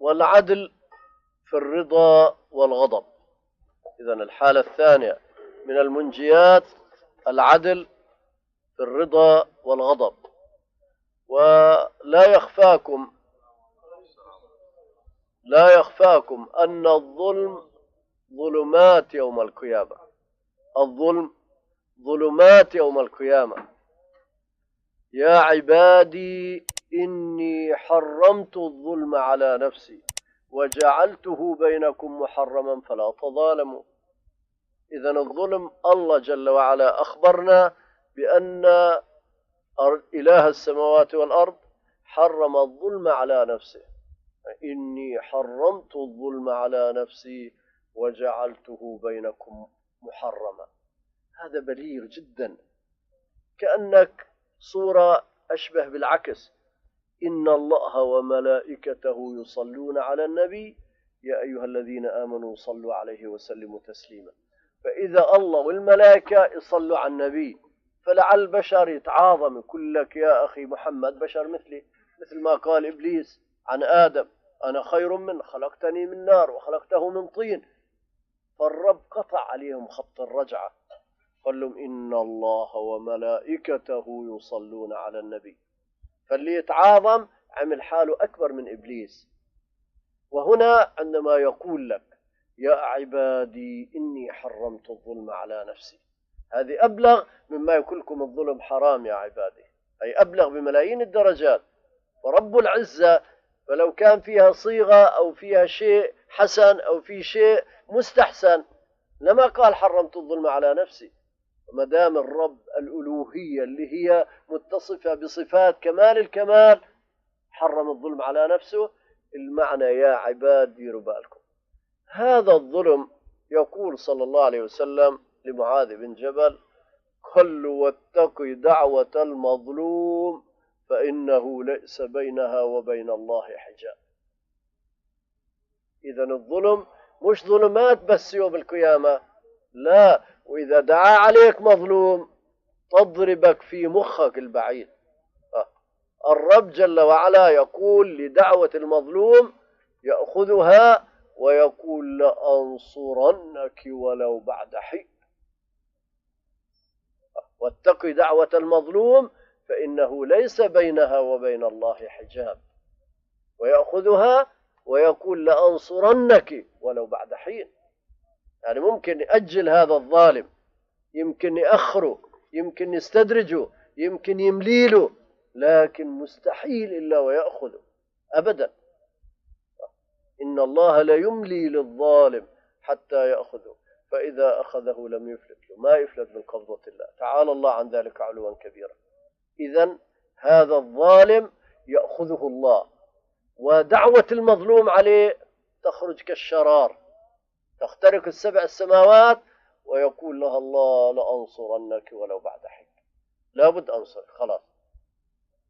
والعدل في الرضا والغضب. إذن الحالة الثانية من المنجيات العدل في الرضا والغضب. ولا يخفاكم أن الظلم ظلمات يوم القيامة. الظلم ظلمات يوم القيامة. يا عبادي إني حرمت الظلم على نفسي وجعلته بينكم محرما فلا تظالموا. إذن الظلم الله جل وعلا أخبرنا بأن إله السماوات والأرض حرم الظلم على نفسه. إني حرمت الظلم على نفسي وجعلته بينكم محرما. هذا بليغ جدا، كأنك صورة أشبه بالعكس. إن الله وملائكته يصلون على النبي يا أيها الذين آمنوا صلوا عليه وسلموا تسليما. فإذا الله والملائكة يصلوا على النبي، فلعل البشر يتعاظم يقول لك يا أخي محمد بشر مثلي، مثل ما قال إبليس عن آدم أنا خير منه خلقتني من نار وخلقته من طين. فالرب قطع عليهم خط الرجعة، قال لهم إن الله وملائكته يصلون على النبي. فاللي يتعاظم عمل حاله أكبر من إبليس. وهنا عندما يقول لك يا عبادي إني حرمت الظلم على نفسي، هذه أبلغ مما يقول لكم الظلم حرام يا عبادي، أي أبلغ بملايين الدرجات. ورب العزة فلو كان فيها صيغة أو فيها شيء حسن أو في شيء مستحسن لما قال حرمت الظلم على نفسي. ومدام الرب الألوهية اللي هي متصفة بصفات كمال الكمال حرم الظلم على نفسه، المعنى يا عباد ديروا بالكم. هذا الظلم يقول صلى الله عليه وسلم لمعاذ بن جبل قل واتقي دعوة المظلوم فإنه ليس بينها وبين الله حجاب. إذن الظلم مش ظلمات بس يوم القيامة، لا، وإذا دعا عليك مظلوم تضربك في مخك البعيد. الرب جل وعلا يقول لدعوة المظلوم يأخذها ويقول لأنصرنك ولو بعد حين. واتقي دعوة المظلوم فإنه ليس بينها وبين الله حجاب. ويأخذها ويقول لأنصرنك ولو بعد حين. يعني ممكن يأجل هذا الظالم، يمكن يأخره، يمكن يستدرجه، يمكن يمليله، لكن مستحيل إلا ويأخذه أبدا. إن الله لا يملي للظالم حتى يأخذه فإذا أخذه لم يفلت له، ما يفلت من قبضة الله، تعالى الله عن ذلك علوا كبيرا. إذن هذا الظالم يأخذه الله، ودعوة المظلوم عليه تخرج كالشرار، تخترق السبع السماوات ويقول لها الله لأنصرنك ولو بعد حين. لابد أنصر خلاص،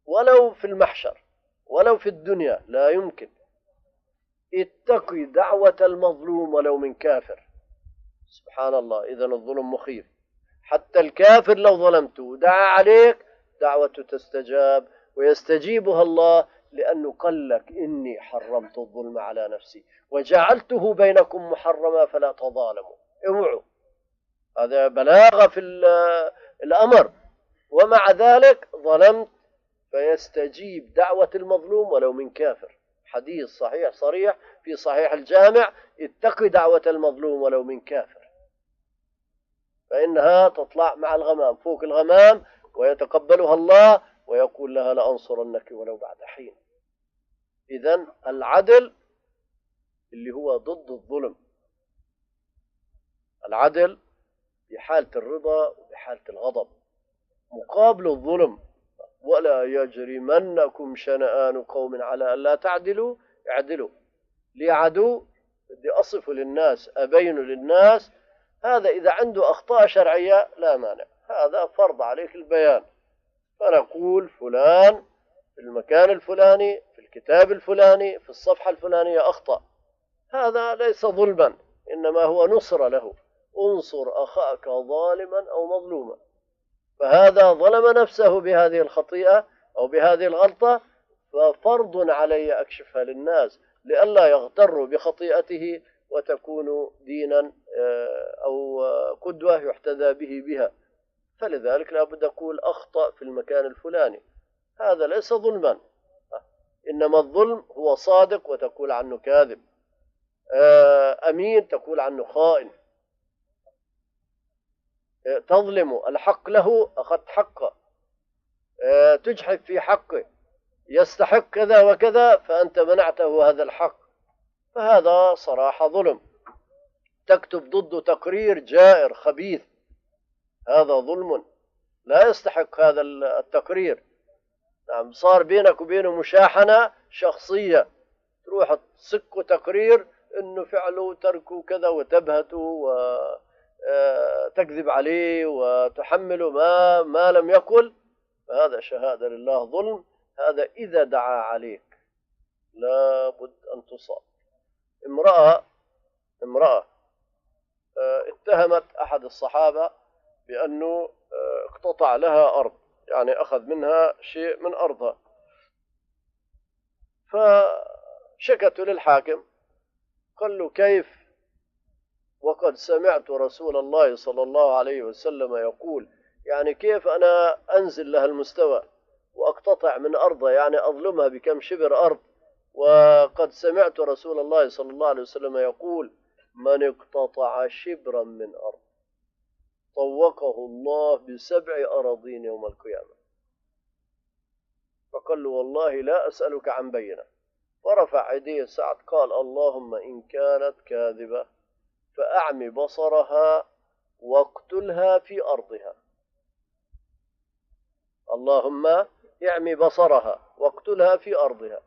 ولو في المحشر ولو في الدنيا لا يمكن. اتقي دعوة المظلوم ولو من كافر. سبحان الله، إذن الظلم مخيف. حتى الكافر لو ظلمته دعا عليك دعوته تستجاب ويستجيبها الله، لأنه قال لك إني حرمت الظلم على نفسي وجعلته بينكم محرما فلا تظالموا. اوعوا، هذا بلاغة في الأمر. ومع ذلك ظلمت فيستجيب دعوة المظلوم ولو من كافر. حديث صحيح صريح في صحيح الجامع اتقي دعوة المظلوم ولو من كافر فإنها تطلع مع الغمام فوق الغمام ويتقبلها الله ويقول لها لأنصرنك ولو بعد حين. إذن العدل اللي هو ضد الظلم، العدل بحالة الرضا وبحالة الغضب مقابل الظلم. ولا يجرمنكم شنآن قوم على أن لا تعدلوا اعدلوا. لي عدو بدي أصفه للناس أبينه للناس، هذا إذا عنده أخطاء شرعية لا مانع، هذا فرض عليك البيان. فنقول فلان في المكان الفلاني في الكتاب الفلاني في الصفحة الفلانية أخطأ، هذا ليس ظلما إنما هو نصر له. انصر أخاك ظالما أو مظلوما. فهذا ظلم نفسه بهذه الخطيئة أو بهذه الغلطة ففرض علي أكشفها للناس لئلا يغتروا بخطيئته وتكون دينا أو قدوة يحتذى به بها. فلذلك لا بد أقول أخطأ في المكان الفلاني، هذا ليس ظلما، إنما الظلم هو صادق وتقول عنه كاذب، أمين تقول عنه خائن، تظلم الحق له أخذت حقه، تجحف في حقه، يستحق كذا وكذا فأنت منعته هذا الحق، فهذا صراحة ظلم. تكتب ضده تقرير جائر خبيث، هذا ظلم لا يستحق هذا التقرير. نعم، صار بينك وبينه مشاحنة شخصية، تروح تسكه تقرير انه فعله وتركه كذا وتبهته وتكذب عليه وتحمله ما لم يقل، فهذا شهادة لله ظلم. هذا إذا دعا عليك لابد أن تصاب. امرأة اتهمت أحد الصحابة بأنه اقتطع لها أرض، يعني أخذ منها شيء من أرضها، فشكت للحاكم، قال له كيف وقد سمعت رسول الله صلى الله عليه وسلم يقول، يعني كيف أنا أنزل لها المستوى وأقتطع من أرضها، يعني أظلمها بكم شبر أرض، وقد سمعت رسول الله صلى الله عليه وسلم يقول من اقتطع شبرا من أرض طوقه الله ب7 أراضين يوم القيامة. فقال له والله لا أسألك عن بينة، ورفع يديه سعد قال اللهم إن كانت كاذبة فأعمي بصرها واقتلها في أرضها، اللهم اعمي بصرها واقتلها في أرضها.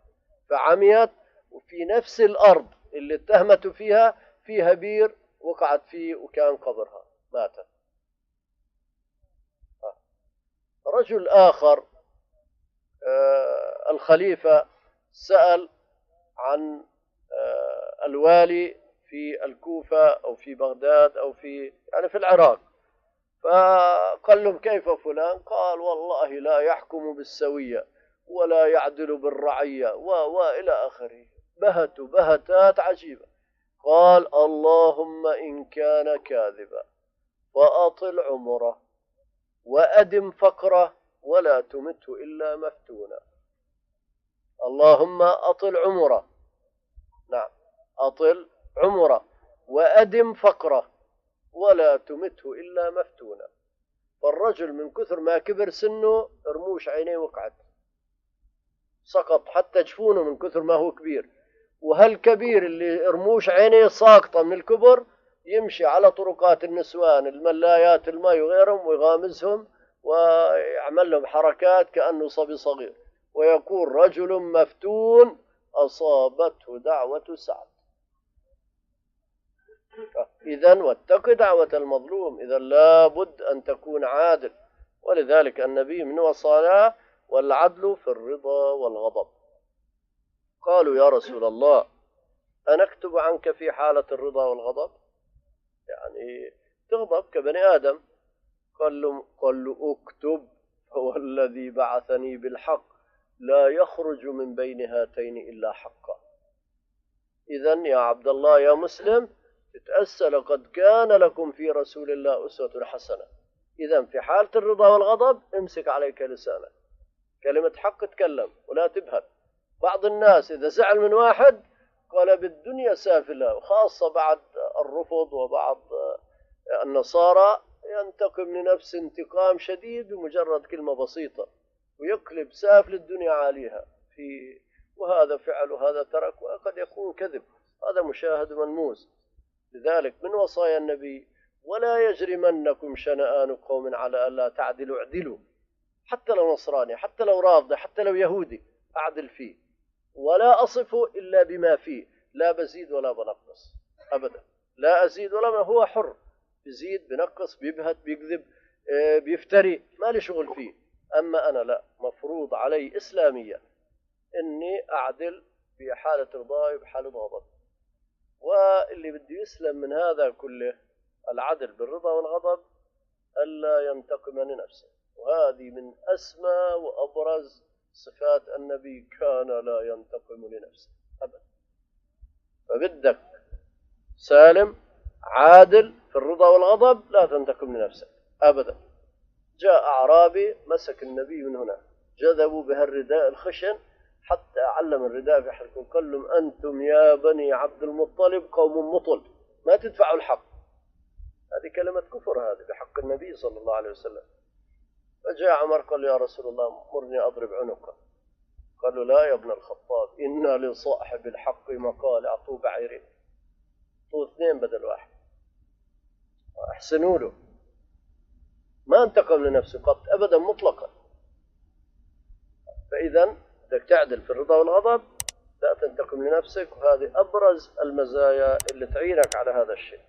فعميت، وفي نفس الأرض اللي اتهمته فيها بير وقعت فيه وكان قبرها، ماتت. رجل آخر الخليفة سأل عن الوالي في الكوفة أو في بغداد أو في العراق، فقال لهم كيف فلان؟ قال والله لا يحكم بالسوية ولا يعدل بالرعية وإلى آخره، بهتات عجيبة. قال اللهم إن كان كاذبا فأطل عمره وأدم فقره ولا تمته إلا مفتونا. اللهم أطل عمره، نعم أطل عمره وأدم فقره ولا تمته إلا مفتونا. فالرجل من كثر ما كبر سنه رموش عينيه وقعت، سقط حتى جفونه من كثر ما هو كبير. وهالكبير اللي رموش عينيه ساقطة من الكبر يمشي على طرقات النسوان الملايات الماء وغيرهم ويغامزهم ويعمل لهم حركات كأنه صبي صغير، ويقول رجل مفتون أصابته دعوة سعد. إذن واتق دعوة المظلوم، إذا لابد أن تكون عادل. ولذلك النبي من وصاياه والعدل في الرضا والغضب. قالوا يا رسول الله أنكتب عنك في حالة الرضا والغضب، يعني تغضب كبني آدم؟ قال له اكتب هو الذي بعثني بالحق لا يخرج من بين هاتين إلا حقا. إذن يا عبد الله يا مسلم تتأسى لقد كان لكم في رسول الله أسوة حسنة. إذن في حالة الرضا والغضب امسك عليك لسانك، كلمة حق تكلم ولا تبهت. بعض الناس إذا زعل من واحد قال بالدنيا سافلة، وخاصة بعد الرفض وبعض النصارى ينتقم لنفس انتقام شديد بمجرد كلمة بسيطة ويقلب سافل الدنيا عليها وهذا فعل وهذا ترك، وقد يكون كذب، هذا مشاهد ملموس. لذلك من وصايا النبي ولا يجرمنكم شنآن قوم على ألا تعدلوا اعدلوا، حتى لو نصراني، حتى لو رافضي، حتى لو يهودي أعدل فيه، ولا أصفه إلا بما فيه، لا بزيد ولا بنقص أبدا، لا أزيد ولا هو حر، بزيد بنقص بيبهت بيكذب بيفتري، ما لي شغل فيه. أما أنا لا، مفروض علي إسلاميا إني أعدل في حالة رضاي وبحالة غضب. واللي بده يسلم من هذا كله العدل بالرضا والغضب ألا ينتقم لنفسه، وهذه من أسمى وأبرز صفات النبي كان لا ينتقم لنفسه أبدا. فبدك سالم عادل في الرضا والغضب، لا تنتقم لنفسك أبدا. جاء أعرابي مسك النبي من هنا، جذبوا بها الرداء الخشن حتى علم الرداء في حلقهم، قال لهم أنتم يا بني عبد المطلب قوم مطل، ما تدفعوا الحق. هذه كلمة كفر هذه بحق النبي صلى الله عليه وسلم. فجاء عمر قال يا رسول الله مرني أضرب عنقه. قالوا لا يا ابن الخطاب، إنا لصاحب الحق مقال، أعطوه بعيرين، أعطوه 2 بدل 1، أحسنوا له. ما انتقم لنفسه قط أبدا مطلقا. فإذا بدك تعدل في الرضا والغضب، لا تنتقم لنفسك، وهذه أبرز المزايا اللي تعينك على هذا الشيء.